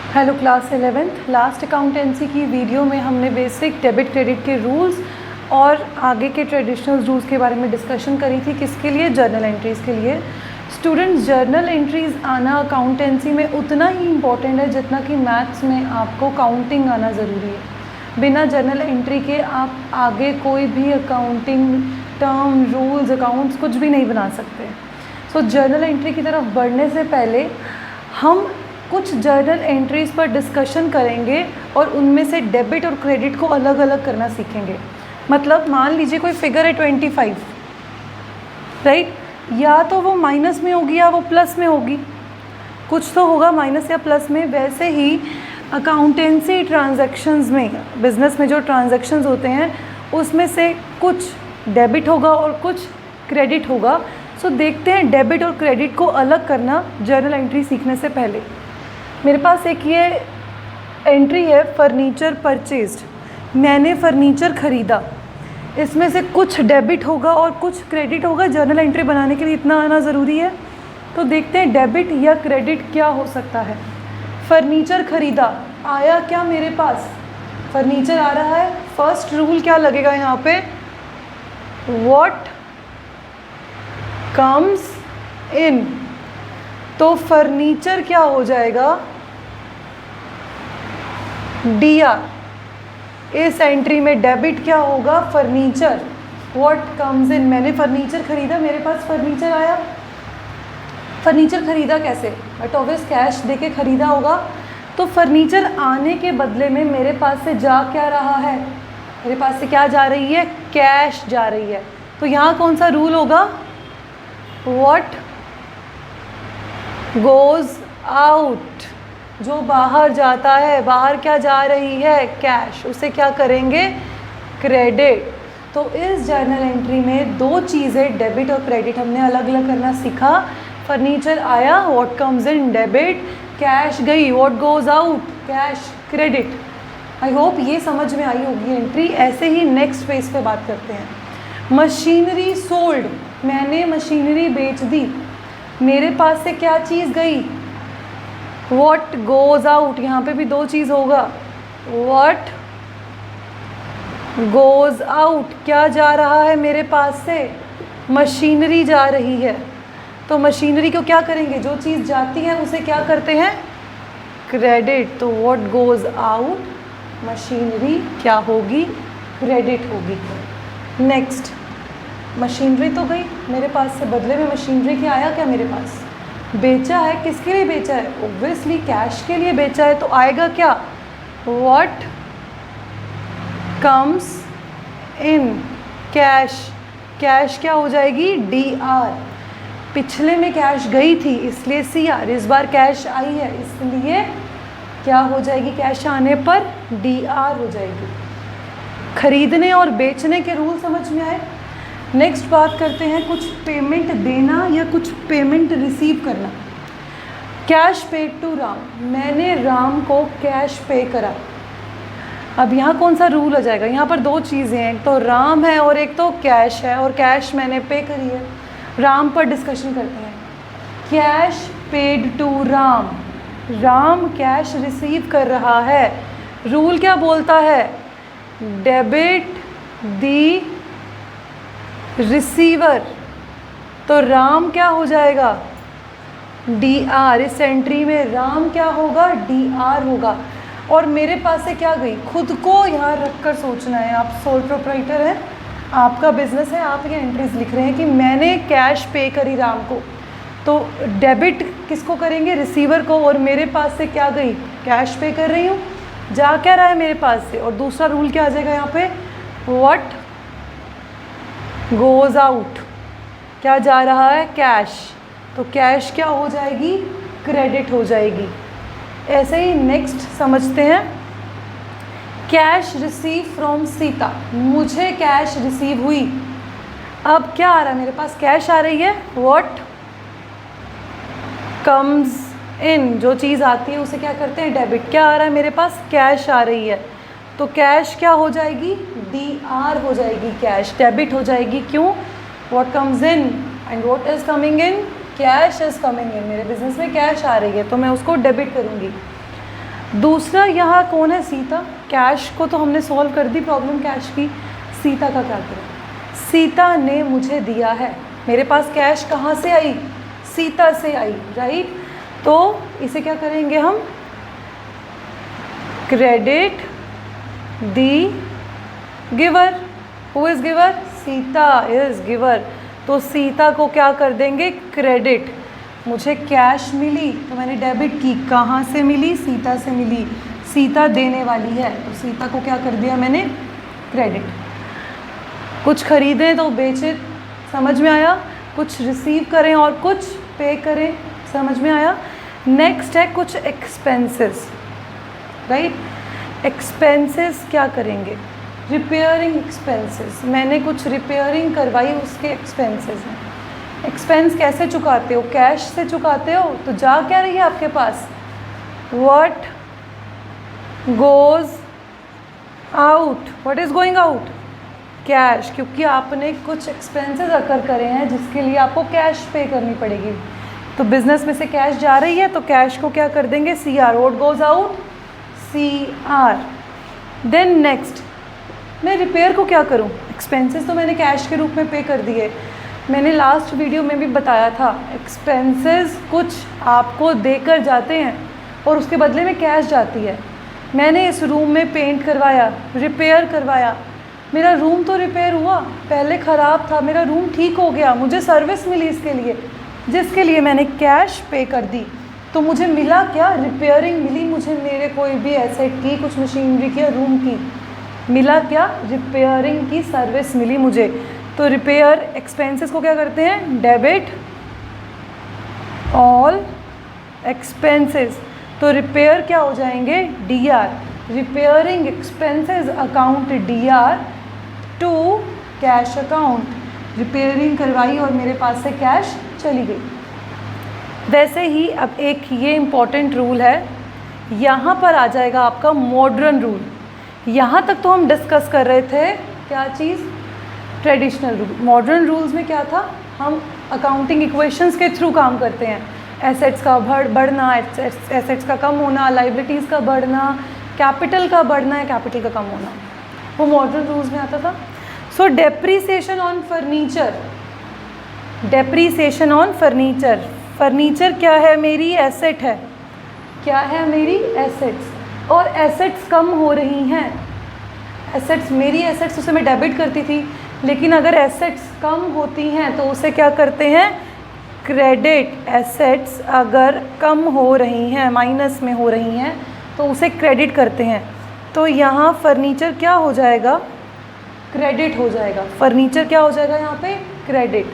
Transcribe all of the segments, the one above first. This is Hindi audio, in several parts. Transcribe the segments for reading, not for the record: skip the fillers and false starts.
Hello class 11th। Last accountancy की वीडियो में हमने बेसिक डेबिट क्रेडिट के रूल्स और आगे के ट्रेडिशनल रूल्स के बारे में डिस्कशन करी थी। किसके लिए? जर्नल एंट्रीज़ के लिए। स्टूडेंट्स, जर्नल एंट्रीज़ आना अकाउंटेंसी में उतना ही इम्पॉर्टेंट है जितना कि मैथ्स में आपको काउंटिंग आना ज़रूरी है। बिना जर्नल एंट्री के आप आगे कोई भी अकाउंटिंग टर्म, रूल्स, अकाउंट्स कुछ भी नहीं बना सकते। सो जर्नल एंट्री की तरफ बढ़ने से पहले हम कुछ जर्नल एंट्रीज़ पर डिस्कशन करेंगे और उनमें से डेबिट और क्रेडिट को अलग अलग करना सीखेंगे। मतलब मान लीजिए कोई फिगर है 25, राइट? या तो वो माइनस में होगी या वो प्लस में होगी, कुछ तो होगा माइनस या प्लस में। वैसे ही अकाउंटेंसी ट्रांजैक्शंस में, बिजनेस में जो ट्रांजैक्शंस होते हैं उसमें से कुछ डेबिट होगा और कुछ क्रेडिट होगा। सो देखते हैं डेबिट और क्रेडिट को अलग करना जर्नल एंट्री सीखने से पहले। मेरे पास एक ये एंट्री है, फर्नीचर परचेज्ड। मैंने फर्नीचर ख़रीदा। इसमें से कुछ डेबिट होगा और कुछ क्रेडिट होगा। जर्नल एंट्री बनाने के लिए इतना आना ज़रूरी है। तो देखते हैं डेबिट या क्रेडिट क्या हो सकता है। फर्नीचर ख़रीदा, आया क्या मेरे पास? फर्नीचर आ रहा है। फर्स्ट रूल क्या लगेगा यहाँ पे? व्हाट कम्स इन। तो फर्नीचर क्या हो जाएगा? DR। इस एंट्री में डेबिट क्या होगा? फर्नीचर। व्हाट कम्स इन, मैंने फर्नीचर खरीदा, मेरे पास फर्नीचर आया। फर्नीचर खरीदा कैसे? बट ऑब्वियस कैश देके खरीदा होगा। तो फर्नीचर आने के बदले में मेरे पास से जा क्या रहा है? मेरे पास से क्या जा रही है? कैश जा रही है। तो यहाँ कौन सा रूल होगा? What goes out. जो बाहर जाता है, बाहर क्या जा रही है? कैश। उसे क्या करेंगे? क्रेडिट। तो इस जर्नल एंट्री में दो चीज़ें, डेबिट और क्रेडिट, हमने अलग अलग करना सीखा। फर्नीचर आया, what comes in, debit. Cash गई, what goes out, cash, credit. I hope ये समझ में आई होगी एंट्री। ऐसे ही नेक्स्ट पेज पे बात करते हैं। मशीनरी सोल्ड, मैंने मशीनरी बेच दी। मेरे पास से क्या चीज़ गई? What goes out. यहाँ पे भी दो चीज़ होगा। व्हाट गोज़ आउट, क्या जा रहा है मेरे पास से? मशीनरी जा रही है। तो मशीनरी को क्या करेंगे? जो चीज़ जाती है उसे क्या करते हैं? क्रेडिट। तो व्हाट गोज़ आउट, मशीनरी क्या होगी? क्रेडिट होगी। नेक्स्ट, मशीनरी तो गई मेरे पास से, बदले में मशीनरी क्या आया? क्या मेरे पास? बेचा है। किसके लिए बेचा है? ऑब्वियसली कैश के लिए बेचा है। तो आएगा क्या? What comes in, cash. Cash क्या हो जाएगी? DR। पिछले में कैश गई थी इसलिए CR, इस बार कैश आई है इसलिए क्या हो जाएगी? कैश आने पर DR हो जाएगी। खरीदने और बेचने के रूल समझ में आए। नेक्स्ट बात करते हैं कुछ पेमेंट देना या कुछ पेमेंट रिसीव करना। कैश पेड टू राम, मैंने राम को कैश पे करा। अब यहाँ कौन सा रूल आ जाएगा? यहाँ पर दो चीज़ें हैं, एक तो राम है और एक तो कैश है, और कैश मैंने पे करी है। राम पर डिस्कशन करते हैं। Cash paid to Ram, Ram cash receive कर रहा है। रूल क्या बोलता है? Debit the receiver. तो राम क्या हो जाएगा? DR। इस एंट्री में राम क्या होगा? DR होगा। और मेरे पास से क्या गई? खुद को यहाँ रख कर सोचना है। आप सोल प्रोप्राइटर हैं, आपका बिजनेस है, आप ये एंट्रीज लिख रहे हैं कि मैंने कैश पे करी राम को। तो डेबिट किसको करेंगे? रिसीवर को। और मेरे पास से क्या गई? कैश पे कर रही हूँ। जा क्या रहा है मेरे पास से? और दूसरा रूल क्या आ जाएगा यहाँ पे? व्हाट गोज़ आउट, क्या जा रहा है? कैश। तो कैश क्या हो जाएगी? क्रेडिट हो जाएगी। ऐसे ही नेक्स्ट समझते हैं। कैश रिसीव फ्रॉम सीता, मुझे कैश रिसीव हुई। अब क्या आ रहा है मेरे पास? कैश आ रही है। व्हाट कम्स इन, जो चीज़ आती है उसे क्या करते हैं? डेबिट। क्या आ रहा है मेरे पास? कैश आ रही है। तो कैश क्या हो जाएगी? DR हो जाएगी। कैश डेबिट हो जाएगी। क्यों? What comes in and what is coming in? Cash is coming in. मेरे बिजनेस में कैश आ रही है तो मैं उसको डेबिट करूँगी। दूसरा यहाँ कौन है, सीता। कैश को तो हमने सॉल्व कर दी प्रॉब्लम कैश की, सीता का क्या करें। सीता ने मुझे दिया है, मेरे पास कैश कहाँ से आई, सीता से आई, राइट। तो इसे क्या करेंगे हम, credit the giver. Who is giver, Sita is giver. तो सीता को क्या कर देंगे, क्रेडिट। मुझे कैश मिली तो मैंने डेबिट की, कहाँ से मिली, सीता से मिली, सीता देने वाली है तो सीता को क्या कर दिया मैंने, क्रेडिट। कुछ खरीदें तो बेचे, समझ में आया। कुछ रिसीव करें और कुछ पे करें, समझ में आया। नेक्स्ट है कुछ एक्सपेंसेस, राइट। एक्सपेंसेस क्या करेंगे, रिपेयरिंग एक्सपेंसेस। मैंने कुछ रिपेयरिंग करवाई, उसके एक्सपेंसेस हैं। एक्सपेंस कैसे चुकाते हो, कैश से चुकाते हो, तो जा क्या रही है आपके पास, what goes out, what is going out, cash, क्योंकि आपने कुछ एक्सपेंसेस अकर करे हैं जिसके लिए आपको कैश पे करनी पड़ेगी। तो बिजनेस में से कैश जा रही है तो कैश को क्या कर देंगे, C R, what goes out, C R. Then next, मैं रिपेयर को क्या करूं, एक्सपेंसेस तो मैंने कैश के रूप में पे कर दिए। मैंने लास्ट वीडियो में भी बताया था, एक्सपेंसेस कुछ आपको देकर जाते हैं और उसके बदले में कैश जाती है। मैंने इस रूम में पेंट करवाया, रिपेयर करवाया, मेरा रूम तो रिपेयर हुआ, पहले ख़राब था, मेरा रूम ठीक हो गया, मुझे सर्विस मिली इसके लिए, जिसके लिए मैंने कैश पे कर दी। तो मुझे मिला क्या, रिपेयरिंग मिली मुझे, मेरे कोई भी एसेट की, कुछ मशीनरी की या रूम की, मिला क्या, रिपेयरिंग की सर्विस मिली मुझे। तो रिपेयर एक्सपेंसेस को क्या करते हैं, डेबिट ऑल एक्सपेंसेस। तो रिपेयर क्या हो जाएंगे, D R, repairing expenses account D R to cash account. Repairing करवाई और मेरे पास से कैश चली गई। वैसे ही अब एक ये इम्पॉर्टेंट रूल है, यहाँ पर आ जाएगा आपका मॉडर्न रूल। यहाँ तक तो हम डिस्कस कर रहे थे क्या चीज़, ट्रेडिशनल रूल। मॉडर्न रूल्स में क्या था, हम अकाउंटिंग इक्वेशंस के थ्रू काम करते हैं। एसेट्स का बढ़ना, एसेट्स का कम होना, लाइबिलिटीज़ का बढ़ना, कैपिटल का बढ़ना है, कैपिटल का कम होना, वो मॉडर्न रूल्स में आता था। So depreciation on furniture, depreciation on furniture, furniture क्या है, मेरी एसेट है, क्या है, मेरी एसेट्स, और एसेट्स कम हो रही हैं। एसेट्स, मेरी एसेट्स उसे मैं डेबिट करती थी, लेकिन अगर एसेट्स कम होती हैं तो उसे क्या करते हैं, क्रेडिट। एसेट्स अगर कम हो रही हैं, माइनस में हो रही हैं, तो उसे क्रेडिट करते हैं। तो यहाँ फर्नीचर क्या हो जाएगा, क्रेडिट हो जाएगा। फर्नीचर क्या हो जाएगा यहाँ पे, क्रेडिट।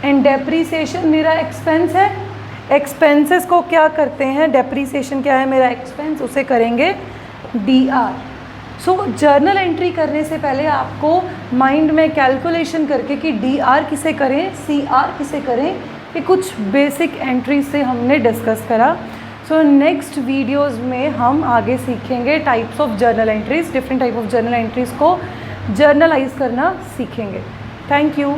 एंड डेप्रीसिएशन मेरा एक्सपेंस है, एक्सपेंसेस को क्या करते हैं, डेप्रीसिएशन क्या है मेरा एक्सपेंस, उसे करेंगे डी आर। सो जर्नल एंट्री करने से पहले आपको माइंड में कैलकुलेशन करके कि डी आर किसे करें, सी आर किसे करें, ये कुछ बेसिक एंट्री से हमने डिस्कस करा। सो नेक्स्ट वीडियोस में हम आगे सीखेंगे types of journal entries, different type of journal entries को जर्नलाइज करना सीखेंगे। Thank you.